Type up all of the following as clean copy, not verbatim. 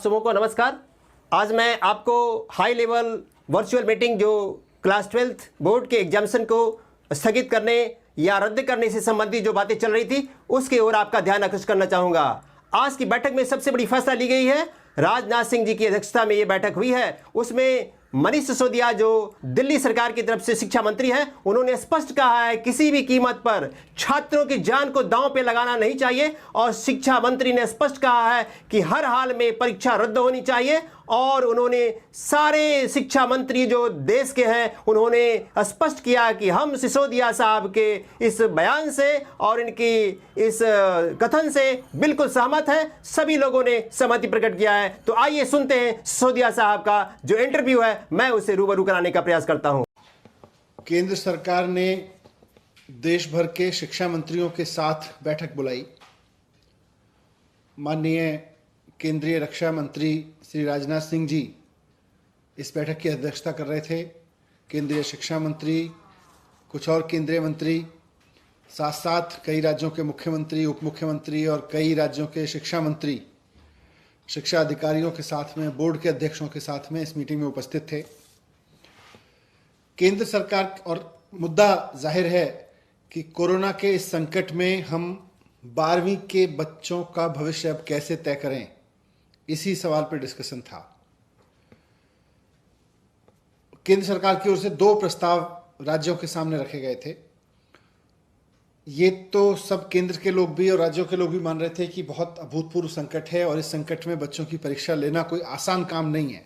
सबों को नमस्कार। आज मैं आपको हाई लेवल वर्चुअल मीटिंग जो क्लास 12th बोर्ड के एग्जामिनेशन को स्थगित करने या रद्द करने से संबंधित जो बातें चल रही थी उसकी ओर आपका ध्यान आकर्षित करना चाहूँगा। आज की बैठक में सबसे बड़ी फैसला ली गई है। राजनाथ सिंह जी की अध्यक्षता में ये बैठक हुई है। उसमें मनीष सिसोदिया जो दिल्ली सरकार की तरफ से शिक्षा मंत्री हैं, उन्होंने स्पष्ट कहा है किसी भी कीमत पर छात्रों की जान को दांव पे लगाना नहीं चाहिए। और शिक्षा मंत्री ने स्पष्ट कहा है कि हर हाल में परीक्षा रद्द होनी चाहिए। और उन्होंने सारे शिक्षा मंत्री जो देश के हैं, उन्होंने स्पष्ट किया कि हम सिसोदिया साहब के इस बयान से और इनकी इस कथन से बिल्कुल सहमत हैं। सभी लोगों ने सहमति प्रकट किया है। तो आइए सुनते हैं सिसोदिया साहब का जो इंटरव्यू है, मैं उसे रूबरू कराने का प्रयास करता हूं। केंद्र सरकार ने देश भर के शिक्षा मंत्रियों के साथ बैठक बुलाई। माननीय केंद्रीय रक्षा मंत्री श्री राजनाथ सिंह जी इस बैठक की अध्यक्षता कर रहे थे। केंद्रीय शिक्षा मंत्री, कुछ और केंद्रीय मंत्री, साथ साथ कई राज्यों के मुख्यमंत्री, उप मुख्यमंत्री और कई राज्यों के शिक्षा मंत्री शिक्षा अधिकारियों के साथ में, बोर्ड के अध्यक्षों के साथ में इस मीटिंग में उपस्थित थे। केंद्र सरकार और मुद्दा जाहिर है कि कोरोना के इस संकट में हम 12वीं के बच्चों का भविष्य अब कैसे तय करें, इसी सवाल पर डिस्कशन था। केंद्र सरकार की ओर से 2 प्रस्ताव राज्यों के सामने रखे गए थे। ये तो सब केंद्र के लोग भी और राज्यों के लोग भी मान रहे थे कि बहुत अभूतपूर्व संकट है और इस संकट में बच्चों की परीक्षा लेना कोई आसान काम नहीं है।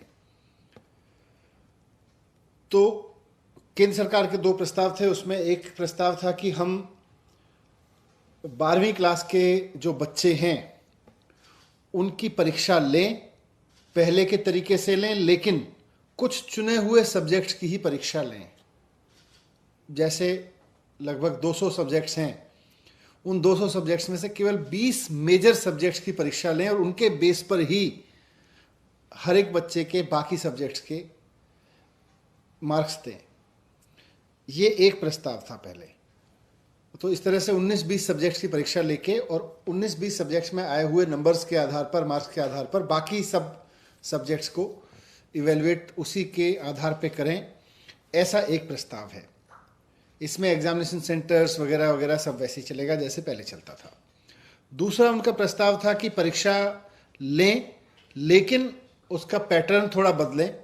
तो केंद्र सरकार के 2 प्रस्ताव थे। उसमें एक प्रस्ताव था कि हम 12वीं क्लास के जो बच्चे हैं उनकी परीक्षा लें, पहले के तरीके से लें, लेकिन कुछ चुने हुए सब्जेक्ट्स की ही परीक्षा लें। जैसे लगभग 200 सब्जेक्ट्स हैं, उन 200 सब्जेक्ट्स में से केवल 20 मेजर सब्जेक्ट्स की परीक्षा लें और उनके बेस पर ही हर एक बच्चे के बाकी सब्जेक्ट्स के मार्क्स दें। ये एक प्रस्ताव था पहले। तो इस तरह से 19-20 सब्जेक्ट्स की परीक्षा लेके और 19-20 सब्जेक्ट्स में आए हुए नंबर्स के आधार पर, मार्क्स के आधार पर बाकी सब सब्जेक्ट्स को इवेलुएट उसी के आधार पे करें, ऐसा एक प्रस्ताव है। इसमें एग्जामिनेशन सेंटर्स वगैरह वगैरह सब वैसे ही चलेगा जैसे पहले चलता था। दूसरा उनका प्रस्ताव था कि परीक्षा लें, लेकिन उसका पैटर्न थोड़ा बदलें।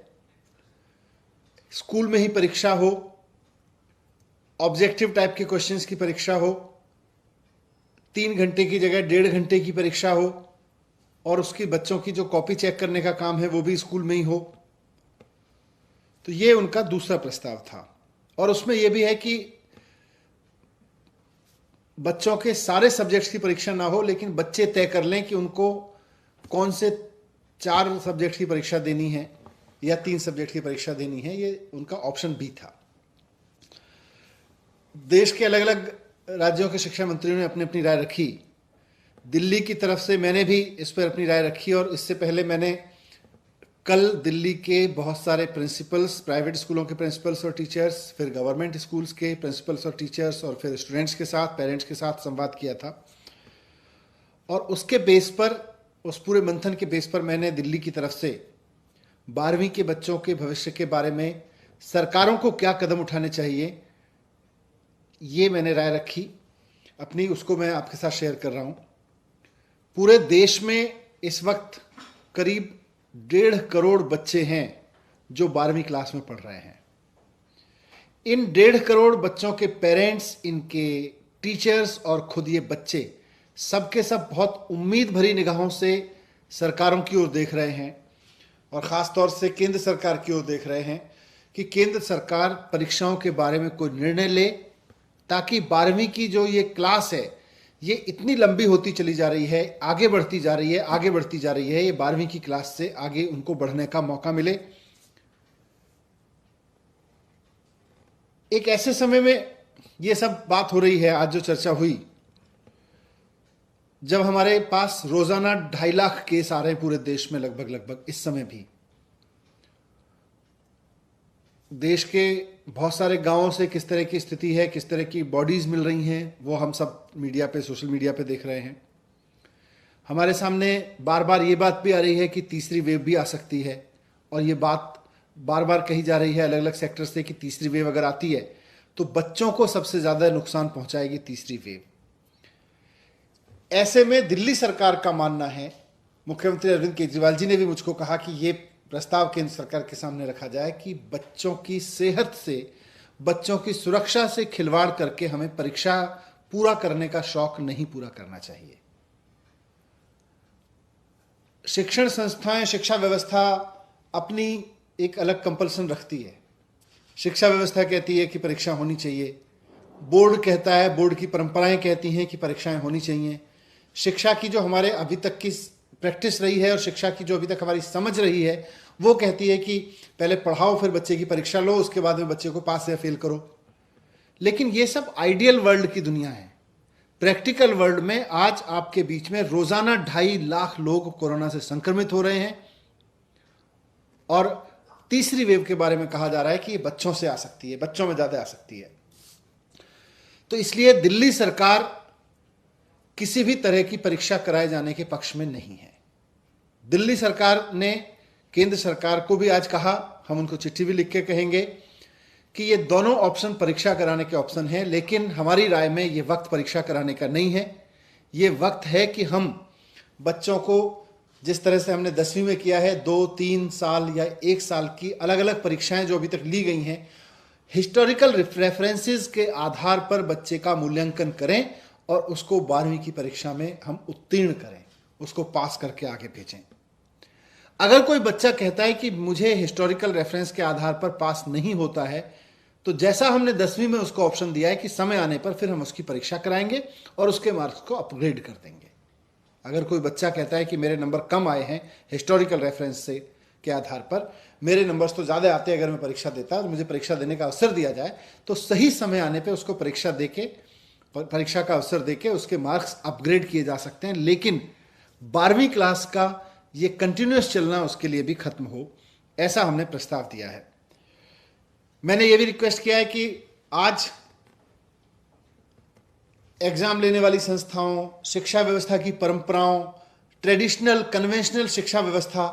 स्कूल में ही परीक्षा हो, ऑब्जेक्टिव टाइप के क्वेश्चंस की परीक्षा हो, 3 घंटे की जगह 1.5 घंटे की परीक्षा हो और उसकी बच्चों की जो कॉपी चेक करने का काम है वो भी स्कूल में ही हो। तो ये उनका दूसरा प्रस्ताव था। और उसमें यह भी है कि बच्चों के सारे सब्जेक्ट्स की परीक्षा ना हो, लेकिन बच्चे तय कर लें कि उनको कौन से 4 सब्जेक्ट की परीक्षा देनी है या 3 सब्जेक्ट की परीक्षा देनी है। ये उनका ऑप्शन बी था। देश के अलग अलग राज्यों के शिक्षा मंत्रियों ने अपनी अपनी राय रखी। दिल्ली की तरफ से मैंने भी इस पर अपनी राय रखी और इससे पहले मैंने कल दिल्ली के बहुत सारे प्रिंसिपल्स, प्राइवेट स्कूलों के प्रिंसिपल्स और टीचर्स, फिर गवर्नमेंट स्कूल्स के प्रिंसिपल्स और टीचर्स और फिर स्टूडेंट्स के साथ, पेरेंट्स के साथ संवाद किया था। और उसके बेस पर, उस पूरे मंथन के बेस पर मैंने दिल्ली की तरफ से 12वीं के बच्चों के भविष्य के बारे में सरकारों को क्या कदम उठाने चाहिए, ये मैंने राय रखी अपनी, उसको मैं आपके साथ शेयर कर रहा हूँ। पूरे देश में इस वक्त करीब 1.5 करोड़ बच्चे हैं जो 12वीं क्लास में पढ़ रहे हैं। इन 1.5 करोड़ बच्चों के पेरेंट्स, इनके टीचर्स और खुद ये बच्चे सबके सब बहुत उम्मीद भरी निगाहों से सरकारों की ओर देख रहे हैं और ख़ास तौर से केंद्र सरकार की ओर देख रहे हैं कि केंद्र सरकार परीक्षाओं के बारे में कोई निर्णय ले, ताकि 12वीं की जो ये क्लास है ये इतनी लंबी होती चली जा रही है, आगे बढ़ती जा रही है, आगे बढ़ती जा रही है। ये 12वीं की क्लास से आगे उनको बढ़ने का मौका मिले। एक ऐसे समय में ये सब बात हो रही है, आज जो चर्चा हुई, जब हमारे पास रोजाना 2.5 लाख केस आ रहे हैं पूरे देश में, लगभग इस समय भी देश के बहुत सारे गांवों से किस तरह की स्थिति है, किस तरह की बॉडीज मिल रही हैं, वो हम सब मीडिया पे, सोशल मीडिया पे देख रहे हैं। हमारे सामने बार बार ये बात भी आ रही है कि तीसरी वेव भी आ सकती है, और ये बात बार बार कही जा रही है अलग अलग सेक्टर से कि तीसरी वेव अगर आती है तो बच्चों को सबसे ज़्यादा नुकसान पहुंचाएगी तीसरी वेव। ऐसे में दिल्ली सरकार का मानना है, मुख्यमंत्री अरविंद केजरीवाल जी ने भी मुझको कहा कि ये प्रस्ताव केंद्र सरकार के सामने रखा जाए कि बच्चों की सेहत से, बच्चों की सुरक्षा से खिलवाड़ करके हमें परीक्षा पूरा करने का शौक नहीं पूरा करना चाहिए। शिक्षण संस्थाएं, शिक्षा व्यवस्था अपनी एक अलग कंपल्सन रखती है। शिक्षा व्यवस्था कहती है कि परीक्षा होनी चाहिए, बोर्ड कहता है, बोर्ड की परंपराएं कहती हैं कि परीक्षाएं होनी चाहिए। शिक्षा की जो हमारे अभी तक की प्रैक्टिस रही है और शिक्षा की जो अभी तक हमारी समझ रही है वो कहती है कि पहले पढ़ाओ, फिर बच्चे की परीक्षा लो, उसके बाद में बच्चे को पास या फेल करो। लेकिन ये सब आइडियल वर्ल्ड की दुनिया है। प्रैक्टिकल वर्ल्ड में आज आपके बीच में रोजाना 2.5 लाख लोग कोरोना से संक्रमित हो रहे हैं, और तीसरी वेव के बारे में कहा जा रहा है कि ये बच्चों से आ सकती है, बच्चों में ज्यादा आ सकती है। तो इसलिए दिल्ली सरकार किसी भी तरह की परीक्षा कराए जाने के पक्ष में नहीं है। दिल्ली सरकार ने केंद्र सरकार को भी आज कहा, हम उनको चिट्ठी भी लिख के कहेंगे कि ये दोनों ऑप्शन परीक्षा कराने के ऑप्शन हैं, लेकिन हमारी राय में ये वक्त परीक्षा कराने का नहीं है। ये वक्त है कि हम बच्चों को जिस तरह से हमने 10वीं में किया है, 2, 3 साल या 1 साल की अलग अलग परीक्षाएं जो अभी तक ली गई हैं, हिस्टोरिकल रेफरेंसेस के आधार पर बच्चे का मूल्यांकन करें और उसको 12वीं की परीक्षा में हम उत्तीर्ण करें, उसको पास करके आगे भेजें। अगर कोई बच्चा कहता है कि मुझे हिस्टोरिकल रेफरेंस के आधार पर पास नहीं होता है, तो जैसा हमने 10वीं में उसको ऑप्शन दिया है कि समय आने पर फिर हम उसकी परीक्षा कराएंगे और उसके मार्क्स को अपग्रेड कर देंगे। अगर कोई बच्चा कहता है कि मेरे नंबर कम आए हैं हिस्टोरिकल रेफरेंस से के आधार पर, मेरे नंबर्स तो ज़्यादा आते हैं अगर मैं परीक्षा देता और मुझे परीक्षा देने का अवसर दिया जाए, तो सही समय आने पर उसको परीक्षा का अवसर देके उसके मार्क्स अपग्रेड किए जा सकते हैं। लेकिन 12वीं क्लास का ये कंटिन्यूअस चलना उसके लिए भी खत्म हो, ऐसा हमने प्रस्ताव दिया है। मैंने ये भी रिक्वेस्ट किया है कि आज एग्जाम लेने वाली संस्थाओं, शिक्षा व्यवस्था की परंपराओं, ट्रेडिशनल कन्वेंशनल शिक्षा व्यवस्था,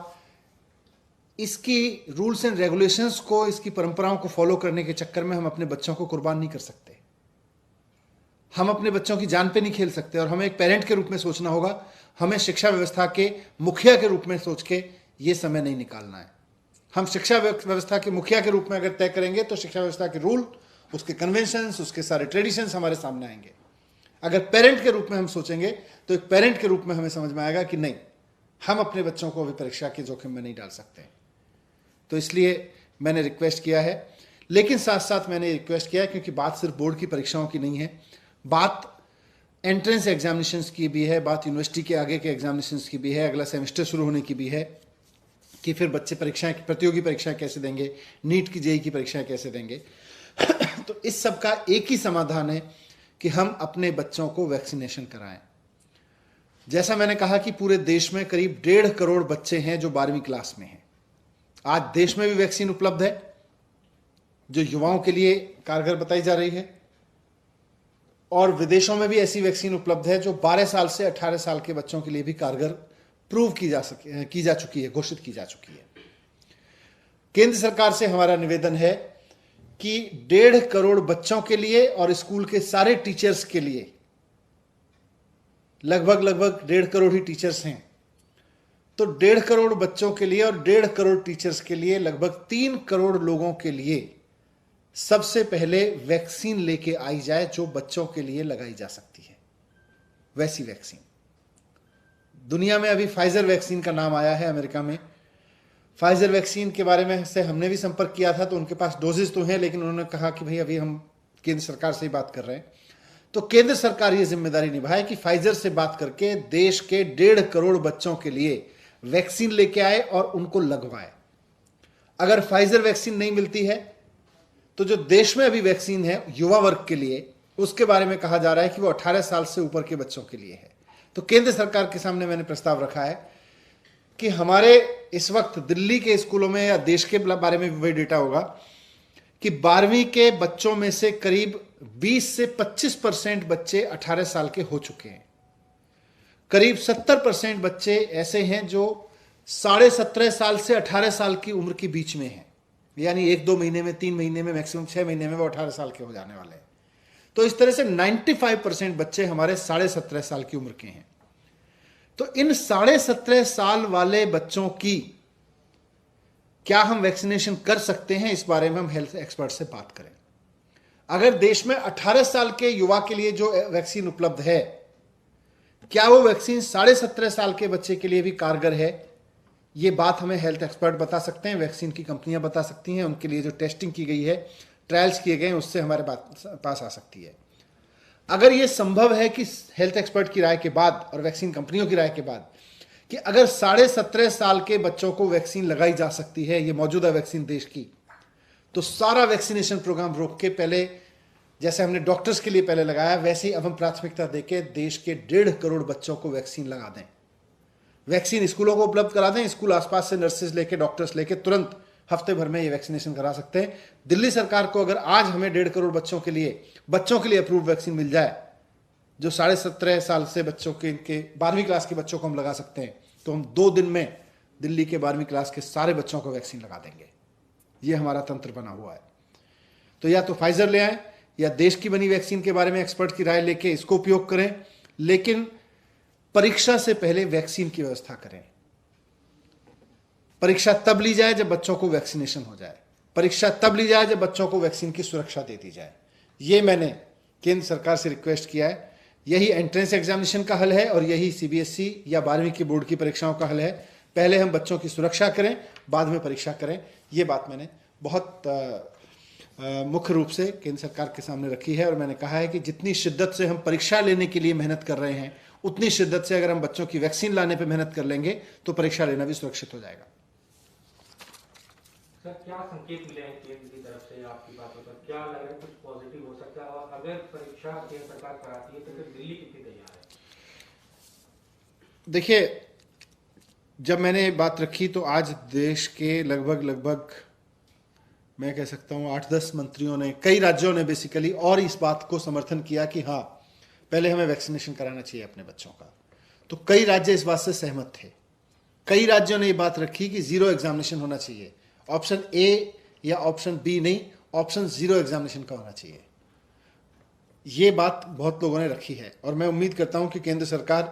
इसकी रूल्स एंड रेगुलेशंस को, इसकी परंपराओं को फॉलो करने के चक्कर में हम अपने बच्चों को कुर्बान नहीं कर सकते। हम अपने बच्चों की जान पे नहीं खेल सकते, और हमें एक पेरेंट के रूप में सोचना होगा। हमें शिक्षा व्यवस्था के मुखिया के रूप में सोच के ये समय नहीं निकालना है। हम शिक्षा व्यवस्था के मुखिया के रूप में अगर तय करेंगे तो शिक्षा व्यवस्था के रूल, उसके कन्वेंशंस, उसके सारे ट्रेडिशंस हमारे सामने आएंगे। अगर पेरेंट के रूप में हम सोचेंगे तो एक पेरेंट के रूप में हमें समझ में आएगा कि नहीं, हम अपने बच्चों को अभी परीक्षा के जोखिम में नहीं डाल सकते। तो इसलिए मैंने रिक्वेस्ट किया है, लेकिन साथ साथ मैंने रिक्वेस्ट किया है क्योंकि बात सिर्फ बोर्ड की परीक्षाओं की नहीं है, बात एंट्रेंस एग्जामिनेशंस की भी है, बात यूनिवर्सिटी के आगे के एग्जामिनेशंस की भी है, अगला सेमेस्टर शुरू होने की भी है कि फिर बच्चे परीक्षाएं, प्रतियोगी परीक्षाएं कैसे देंगे, नीट की जेईई की परीक्षाएं कैसे देंगे। तो इस सब का एक ही समाधान है कि हम अपने बच्चों को वैक्सीनेशन कराएं। जैसा मैंने कहा कि पूरे देश में करीब 1.5 करोड़ बच्चे हैं जो 12वीं क्लास में हैं। आज देश में भी वैक्सीन उपलब्ध है जो युवाओं के लिए कारगर बताई जा रही है, और विदेशों में भी ऐसी वैक्सीन उपलब्ध है जो 12 साल से 18 साल के बच्चों के लिए भी कारगर प्रूव की जा चुकी है, घोषित की जा चुकी है। केंद्र सरकार से हमारा निवेदन है कि 1.5 करोड़ बच्चों के लिए और स्कूल के सारे टीचर्स के लिए, लगभग 1.5 करोड़ ही टीचर्स हैं, तो 1.5 करोड़ बच्चों के लिए और 1.5 करोड़ टीचर्स के लिए लगभग 3 करोड़ लोगों के लिए सबसे पहले वैक्सीन लेके आई जाए जो बच्चों के लिए लगाई जा सकती है। वैसी वैक्सीन दुनिया में अभी फाइजर वैक्सीन का नाम आया है अमेरिका में। फाइजर वैक्सीन के बारे में से हमने भी संपर्क किया था, तो उनके पास डोजेस तो हैं, लेकिन उन्होंने कहा कि भाई अभी हम केंद्र सरकार से ही बात कर रहे हैं। तो केंद्र सरकार ये जिम्मेदारी निभाए कि फाइजर से बात करके देश के 1.5 करोड़ बच्चों के लिए वैक्सीन लेके आए और उनको लगवाए। अगर फाइजर वैक्सीन नहीं मिलती है तो जो देश में अभी वैक्सीन है युवा वर्ग के लिए, उसके बारे में कहा जा रहा है कि वो 18 साल से ऊपर के बच्चों के लिए है। तो केंद्र सरकार के सामने मैंने प्रस्ताव रखा है कि हमारे इस वक्त दिल्ली के स्कूलों में या देश के बारे में वही डेटा होगा कि 12वीं के बच्चों में से करीब 20 से 25% बच्चे 18 साल के हो चुके हैं। करीब 70% बच्चे ऐसे हैं जो 17.5 साल से 18 साल की उम्र के बीच में हैं, यानी 1-2 महीने में, 3 महीने में, मैक्सिमम 6 महीने में वो 18 साल के हो जाने वाले हैं। तो इस तरह से 95% बच्चे हमारे 17.5 साल की उम्र के हैं। तो इन 17.5 साल वाले बच्चों की क्या हम वैक्सीनेशन कर सकते हैं, इस बारे में हम हेल्थ एक्सपर्ट से बात करें। अगर देश में 18 साल के युवा के लिए जो वैक्सीन उपलब्ध है, क्या वो वैक्सीन 17.5 साल के बच्चे के लिए भी कारगर है, ये बात हमें हेल्थ एक्सपर्ट बता सकते हैं, वैक्सीन की कंपनियां बता सकती हैं, उनके लिए जो टेस्टिंग की गई है, ट्रायल्स किए गए हैं, उससे हमारे पास आ सकती है। अगर ये संभव है कि हेल्थ एक्सपर्ट की राय के बाद और वैक्सीन कंपनियों की राय के बाद कि अगर 17.5 साल के बच्चों को वैक्सीन लगाई जा सकती है, ये मौजूदा वैक्सीन देश की, तो सारा वैक्सीनेशन प्रोग्राम रोक के पहले, जैसे हमने डॉक्टर्स के लिए पहले लगाया, वैसे ही अब हम प्राथमिकता देके देश के 1.5 करोड़ बच्चों को वैक्सीन लगा दें। वैक्सीन स्कूलों को उपलब्ध करा दें, स्कूल आसपास से नर्सेज लेके, डॉक्टर्स लेके तुरंत हफ्ते भर में ये वैक्सीनेशन करा सकते हैं। दिल्ली सरकार को अगर आज हमें 1.5 करोड़ बच्चों के लिए अप्रूव वैक्सीन मिल जाए, जो 17.5 साल से बच्चों के, इनके 12वीं क्लास के बच्चों को हम लगा सकते हैं, तो हम 2 दिन में दिल्ली के 12वीं क्लास के सारे बच्चों को वैक्सीन लगा देंगे। ये हमारा तंत्र बना हुआ है। तो या तो फाइजर ले आए या देश की बनी वैक्सीन के बारे में एक्सपर्ट की राय लेके इसको उपयोग करें, लेकिन परीक्षा से पहले वैक्सीन की व्यवस्था करें। परीक्षा तब ली जाए जब बच्चों को वैक्सीनेशन हो जाए, परीक्षा तब ली जाए जब बच्चों को वैक्सीन की सुरक्षा दे दी जाए। ये मैंने केंद्र सरकार से रिक्वेस्ट किया है। यही एंट्रेंस एग्जामिनेशन का हल है और यही सीबीएसई या 12वीं की बोर्ड की परीक्षाओं का हल है। पहले हम बच्चों की सुरक्षा करें, बाद में परीक्षा करें। ये बात मैंने बहुत मुख्य रूप से केंद्र सरकार के सामने रखी है और मैंने कहा है कि जितनी शिद्दत से हम परीक्षा लेने के लिए मेहनत कर रहे हैं, उतनी शिद्दत से अगर हम बच्चों की वैक्सीन लाने पर मेहनत कर लेंगे तो परीक्षा लेना भी सुरक्षित हो जाएगा। सर, क्या संकेत मिले हैं केंद्र की तरफ से आपकी बातों पर? क्या लग रहा है कुछ पॉजिटिव हो सकता है? और अगर परीक्षा केंद्र सरकार कराती है तो फिर दिल्ली कितनी तैयार है? देखिए, जब मैंने बात रखी तो आज देश के लगभग मैं कह सकता हूँ 8-10 मंत्रियों ने, कई राज्यों ने बेसिकली और इस बात को समर्थन किया कि हाँ, पहले हमें वैक्सीनेशन कराना चाहिए अपने बच्चों का। तो कई राज्य इस बात से सहमत थे। कई राज्यों ने ये बात रखी कि 0 एग्जामिनेशन होना चाहिए, ऑप्शन ए या ऑप्शन बी नहीं, ऑप्शन 0 एग्जामिनेशन का होना चाहिए। ये बात बहुत लोगों ने रखी है और मैं उम्मीद करता हूं कि केंद्र सरकार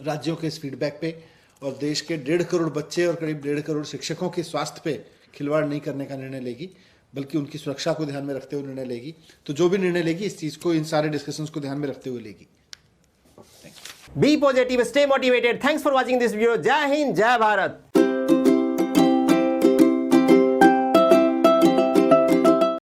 राज्यों के इस फीडबैक पे और देश के 1.5 करोड़ बच्चे और करीब 1.5 करोड़ शिक्षकों के स्वास्थ्य पे खिलवाड़ नहीं करने का निर्णय लेगी, बल्कि उनकी सुरक्षा को ध्यान में रखते हुए निर्णय लेगी। तो जो भी निर्णय लेगी, इस चीज़ को, इन सारे डिस्कशंस को ध्यान में रखते हुए लेगी। Be positive, stay motivated. Thanks for watching this video. Jai Hind, Jai Bharat.